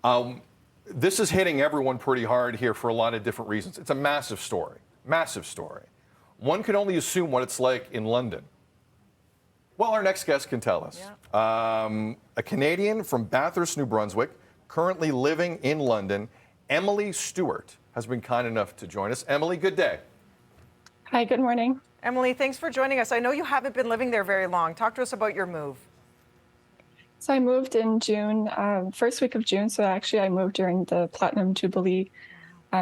Um, this is hitting everyone pretty hard here for a lot of different reasons. It's a massive story, massive story. One can only assume what it's like in London. Well, our next guest can tell us. Yeah. A Canadian from Bathurst, New Brunswick, currently living in London, Emilie Stewart, has been kind enough to join us. Emilie, good day. Hi, good morning. Emilie, thanks for joining us. I know you haven't been living there very long. Talk to us about your move. So I moved in June, first week of June. So actually I moved during the Platinum Jubilee.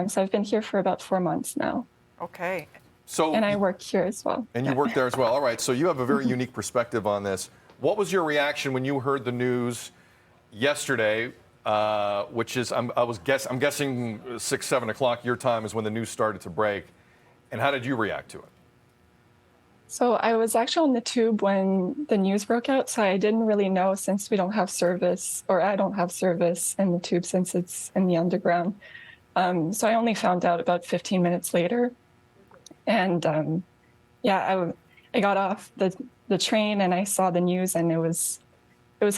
So I've been here for about 4 months now. Okay. And I work here as well. And you work there as well. All right. So you have a very unique perspective on this. What was your reaction when you heard the news yesterday, which is, I'm guessing 6, 7 o'clock your time is when the news started to break. And how did you react to it? So I was actually on the tube when the news broke out. So I didn't really know, since we don't have service, or I don't have service in the tube since it's in the underground. So I only found out about 15 minutes later. And yeah, I got off the train and I saw the news, and it was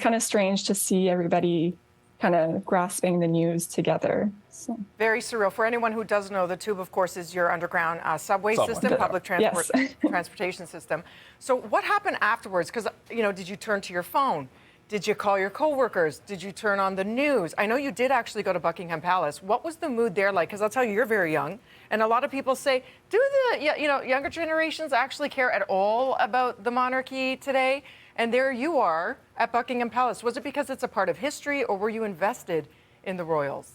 kind of strange to see everybody kind of grasping the news together. So. Very surreal. For anyone who doesn't know, the tube, of course, is your underground subway system, public transportation system. So what happened afterwards? Because, you know, did you turn to your phone? Did you call your coworkers? Did you turn on the news? I know you did actually go to Buckingham Palace. What was the mood there like? Because I'll tell you, you're very young. And a lot of people say, do the younger generations actually care at all about the monarchy today? And there you are at Buckingham Palace. Was it because it's a part of history, or were you invested in the royals?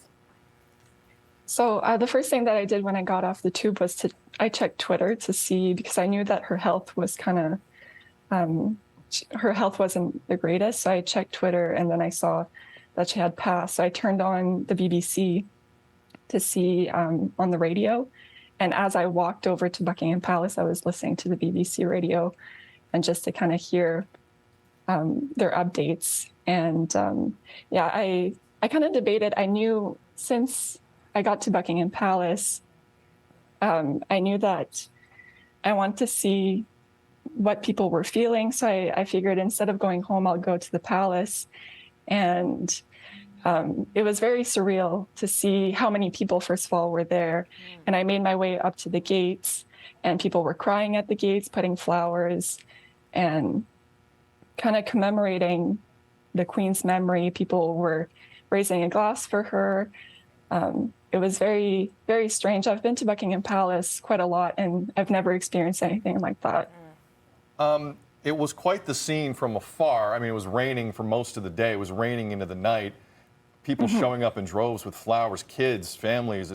So the first thing that I did when I got off the tube was I checked Twitter to see, because I knew that her health was kind of, her health wasn't the greatest. So I checked Twitter, and then I saw that she had passed. So I turned on the BBC to see on the radio. And as I walked over to Buckingham Palace, I was listening to the BBC radio, and just to kind of hear their updates. And yeah, I kind of debated. I knew since I got to Buckingham Palace, I knew that I want to see what people were feeling. So I figured instead of going home, I'll go to the palace. And it was very surreal to see how many people, first of all, were there. And I made my way up to the gates, and people were crying at the gates, putting flowers, and kind of commemorating the Queen's memory. People were raising a glass for her. It was very, very strange. I've been to Buckingham Palace quite a lot, and I've never experienced anything like that. It was quite the scene from afar. I mean, it was raining for most of the day. It was raining into the night. People showing up in droves with flowers, kids, families,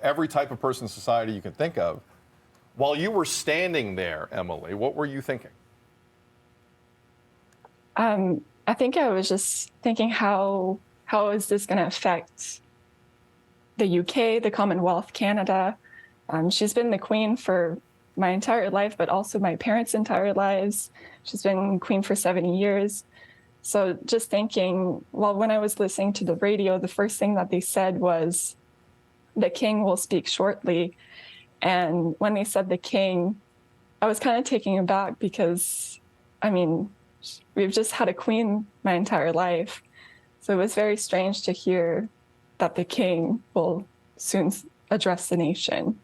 every type of person in society you can think of. While you were standing there, Emilie, what were you thinking? I think I was just thinking, how is this going to affect the UK, the Commonwealth, Canada? She's been the Queen for my entire life, but also my parents' entire lives. She's been Queen for 70 years. So just thinking, well, when I was listening to the radio, the first thing that they said was, the King will speak shortly. And when they said the King, I was kind of taken aback, because, I mean, we've just had a Queen my entire life. So it was very strange to hear that the King will soon address the nation.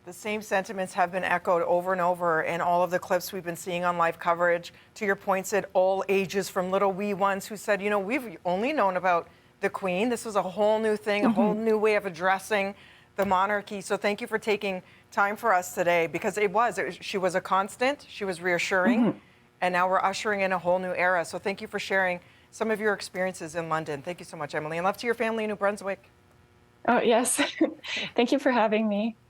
The same sentiments have been echoed over and over in all of the clips we've been seeing on live coverage. To your point, said all ages, from little wee ones who said, you know, we've only known about the Queen. This was a whole new thing, a whole new way of addressing the monarchy. So thank you for taking time for us today, because she was a constant, she was reassuring, and now we're ushering in a whole new era. So thank you for sharing some of your experiences in London. Thank you so much, Emilie, and love to your family in New Brunswick. Oh, yes. Thank you for having me.